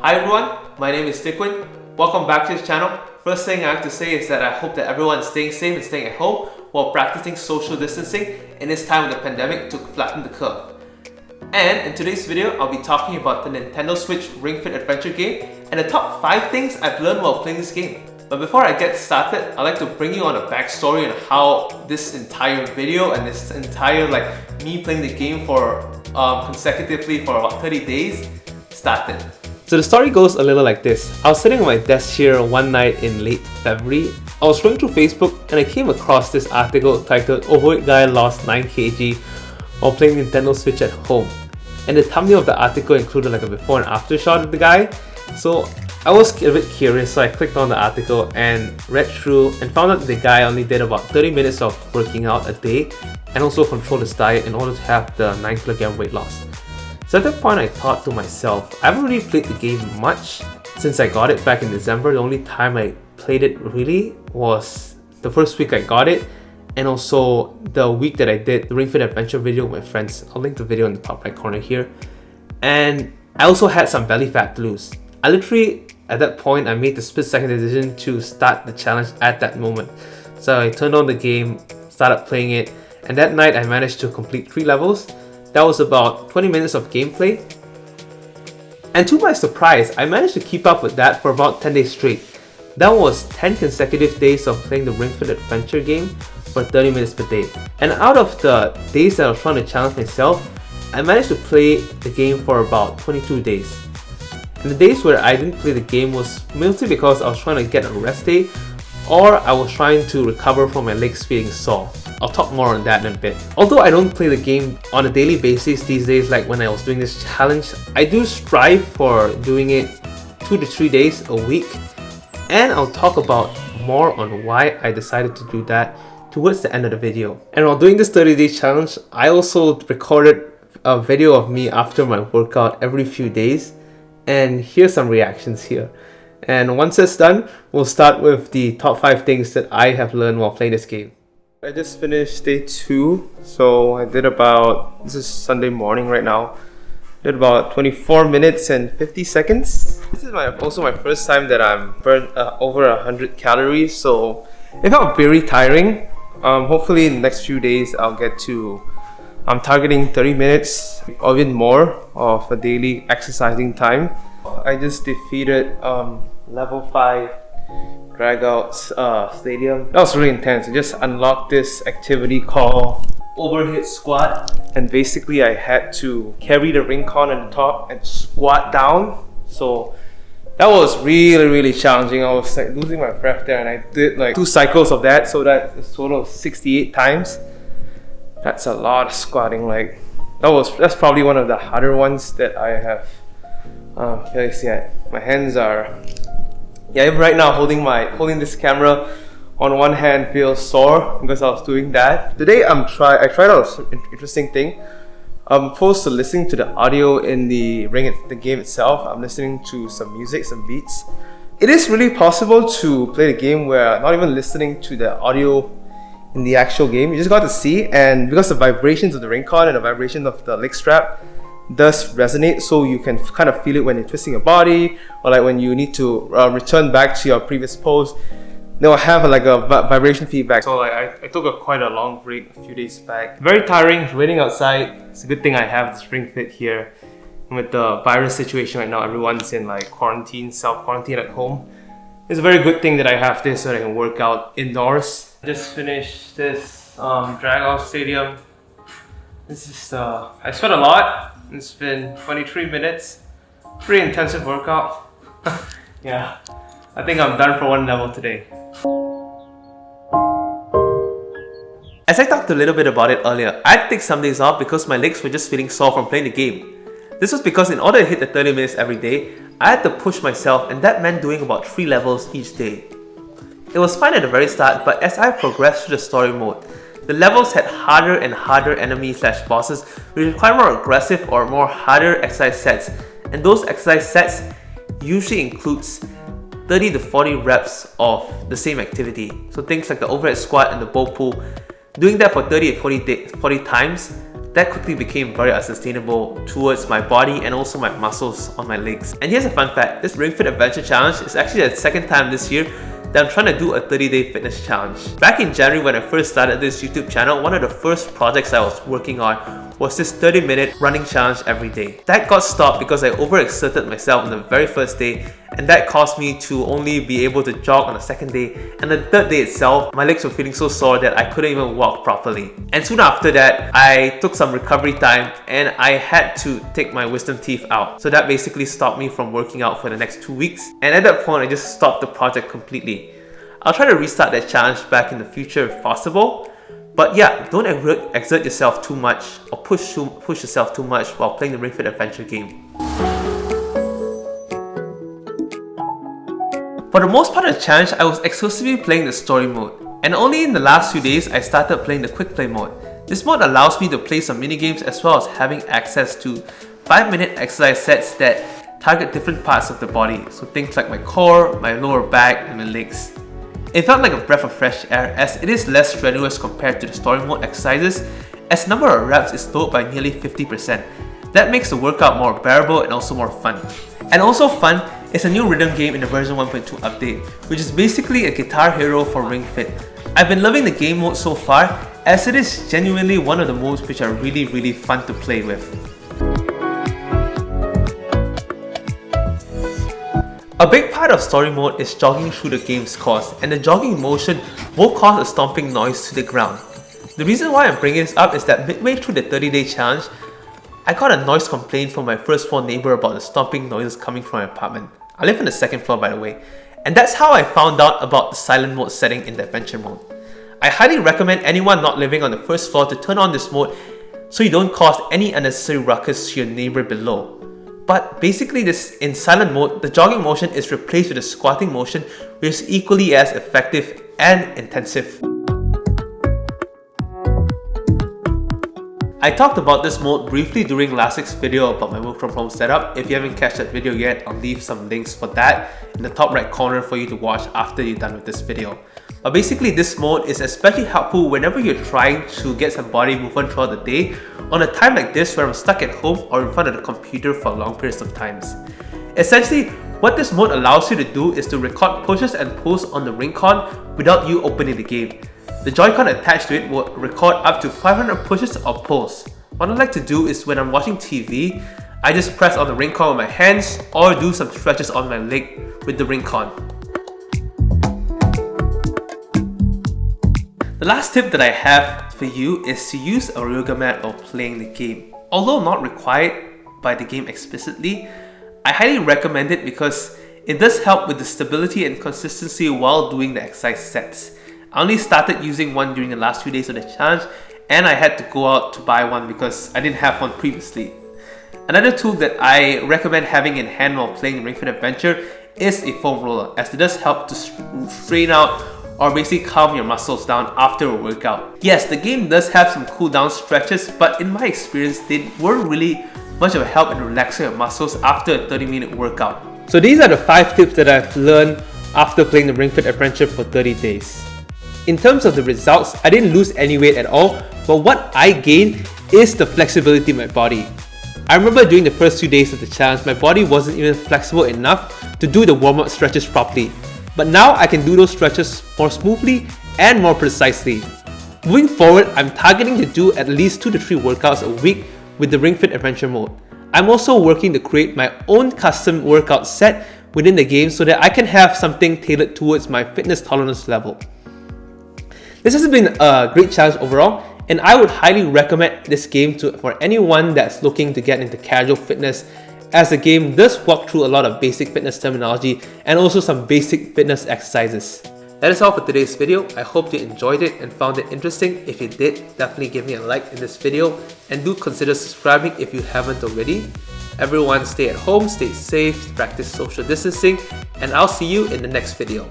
Hi everyone, my name is Dick Wyn. Welcome back to this channel. First thing I have to say is that I hope that everyone is staying safe and staying at home while practicing social distancing in this time of the pandemic to flatten the curve. And in today's video, I'll be talking about the Nintendo Switch Ring Fit Adventure game and the top 5 things I've learned while playing this game. But before I get started, I'd like to bring you on a backstory on how this entire video and this entire me playing the game for consecutively for about 30 days started. So the story goes a little like this. I was sitting at my desk here one night in late February. I was scrolling through Facebook and I came across this article titled "Overweight Guy Lost 9 kg while playing Nintendo Switch at home." And the thumbnail of the article included a before and after shot of the guy. So I was a bit curious, so I clicked on the article and read through and found out that the guy only did about 30 minutes of working out a day and also controlled his diet in order to have the 9 kg weight loss. So at that point I thought to myself, I haven't really played the game much since I got it back in December. The only time I played it really was the first week I got it and also the week that I did the Ring Fit Adventure video with my friends. I'll link the video in the top right corner here. And I also had some belly fat to lose. I literally, at that point, I made the split-second decision to start the challenge at that moment. So I turned on the game, started playing it, and that night I managed to complete 3 levels. That was about 20 minutes of gameplay. And to my surprise, I managed to keep up with that for about 10 days straight. That was 10 consecutive days of playing the Ring Fit Adventure game for 30 minutes per day. And out of the days that I was trying to challenge myself, I managed to play the game for about 22 days. And the days where I didn't play the game was mostly because I was trying to get a rest day or I was trying to recover from my legs feeling sore. I'll talk more on that in a bit. Although I don't play the game on a daily basis these days like when I was doing this challenge, I do strive for doing it 2 to 3 days a week. And I'll talk about more on why I decided to do that towards the end of the video. And while doing this 30-day challenge, I also recorded a video of me after my workout every few days. And here's some reactions here. And once it's done, we'll start with the top 5 things that I have learned while playing this game. I just finished day 2, so I did about, this is Sunday morning right now, did about 24 minutes and 50 seconds. This is also my first time that I'm burned over 100 calories, so it felt very tiring. Hopefully in the next few days I'll get to, I'm targeting 30 minutes or even more of a daily exercising time. I just defeated level 5 drag out stadium. That was really intense. I just unlocked this activity called overhead squat, and basically I had to carry the ring con on the top and squat down. So that was really challenging. I was losing my breath there, and I did 2 cycles of that, so that's a total of 68 times. That's a lot of squatting. That's probably one of the harder ones that I have. Can you see it? My hands are, even right now holding this camera on one hand feels sore because I was doing that. Today I tried out an interesting thing. Opposed to listening to the audio in the game itself, I'm listening to some music, some beats. It is really possible to play the game where not even listening to the audio in the actual game, you just got to see, and because the vibrations of the ring con and the vibration of the leg strap does resonate, so you can kind of feel it when you're twisting your body or when you need to return back to your previous pose. They'll have a vibration feedback. So I took quite a long break a few days back. Very tiring, it's raining outside. It's a good thing I have this Ring Fit here. And with the virus situation right now, everyone's in quarantine, self-quarantine at home. It's a very good thing that I have this so that I can work out indoors. I just finished this drag out stadium. This is I sweat a lot. It's been 23 minutes. Pretty intensive workout. Yeah, I think I'm done for one level today. As I talked a little bit about it earlier, I had to take some days off because my legs were just feeling sore from playing the game. This was because in order to hit the 30 minutes every day, I had to push myself, and that meant doing about 3 levels each day. It was fine at the very start, but as I progressed through the story mode, the levels had harder and harder enemies/bosses which require more aggressive or more harder exercise sets, and those exercise sets usually includes 30 to 40 reps of the same activity. So things like the overhead squat and the bow pull, doing that for 30 to 40 times that quickly became very unsustainable towards my body and also my muscles on my legs. And here's a fun fact, this Ring Fit Adventure Challenge is actually the second time this year that I'm trying to do a 30-day fitness challenge. Back in January when I first started this YouTube channel, one of the first projects I was working on was this 30-minute running challenge every day. That got stopped because I overexerted myself on the very first day, and that caused me to only be able to jog on the second day, and the third day itself, my legs were feeling so sore that I couldn't even walk properly. And soon after that, I took some recovery time and I had to take my wisdom teeth out. So that basically stopped me from working out for the next 2 weeks, and at that point I just stopped the project completely. I'll try to restart that challenge back in the future if possible. But yeah, don't exert yourself too much or push yourself too much while playing the Ring Fit Adventure game. For the most part of the challenge, I was exclusively playing the story mode. And only in the last few days, I started playing the quick play mode. This mode allows me to play some minigames as well as having access to 5-minute exercise sets that target different parts of the body. So things like my core, my lower back, and my legs. It felt like a breath of fresh air as it is less strenuous compared to the story mode exercises, as the number of reps is lowered by nearly 50%. That makes the workout more bearable and also more fun. And also fun is a new rhythm game in the version 1.2 update, which is basically a Guitar Hero for Ring Fit. I've been loving the game mode so far as it is genuinely one of the modes which are really fun to play with. A big part of story mode is jogging through the game's course, and the jogging motion will cause a stomping noise to the ground. The reason why I'm bringing this up is that midway through the 30-day challenge, I got a noise complaint from my first floor neighbor about the stomping noises coming from my apartment. I live on the second floor, by the way, and that's how I found out about the silent mode setting in the adventure mode. I highly recommend anyone not living on the first floor to turn on this mode so you don't cause any unnecessary ruckus to your neighbor below. But basically in silent mode, the jogging motion is replaced with a squatting motion, which is equally as effective and intensive. I talked about this mode briefly during last week's video about my work from home setup. If you haven't catched that video yet, I'll leave some links for that in the top right corner for you to watch after you're done with this video. But basically this mode is especially helpful whenever you're trying to get some body movement throughout the day on a time like this where I'm stuck at home or in front of the computer for long periods of times. Essentially, what this mode allows you to do is to record pushes and pulls on the Ring-Con without you opening the game. The Joy-Con attached to it will record up to 500 pushes or pulls. What I like to do is when I'm watching TV, I just press on the Ring-Con with my hands or do some stretches on my leg with the Ring-Con. The last tip that I have for you is to use a yoga mat while playing the game. Although not required by the game explicitly, I highly recommend it because it does help with the stability and consistency while doing the exercise sets. I only started using one during the last few days of the challenge and I had to go out to buy one because I didn't have one previously. Another tool that I recommend having in hand while playing Ring Fit Adventure is a foam roller, as it does help to strain out or basically calm your muscles down after a workout. Yes, the game does have some cool down stretches, but in my experience, they weren't really much of a help in relaxing your muscles after a 30-minute workout. So these are the 5 tips that I've learned after playing the Ring Fit Adventure for 30 days. In terms of the results, I didn't lose any weight at all, but what I gained is the flexibility in my body. I remember during the first few days of the challenge, my body wasn't even flexible enough to do the warm-up stretches properly. But now I can do those stretches more smoothly and more precisely. Moving forward, I'm targeting to do at least 2 to 3 workouts a week with the Ring Fit Adventure mode. I'm also working to create my own custom workout set within the game so that I can have something tailored towards my fitness tolerance level. This has been a great challenge overall, and I would highly recommend this game for anyone that's looking to get into casual fitness, as the game does walk through a lot of basic fitness terminology and also some basic fitness exercises. That is all for today's video. I hope you enjoyed it and found it interesting. If you did, definitely give me a like in this video and do consider subscribing if you haven't already. Everyone stay at home, stay safe, practice social distancing, and I'll see you in the next video.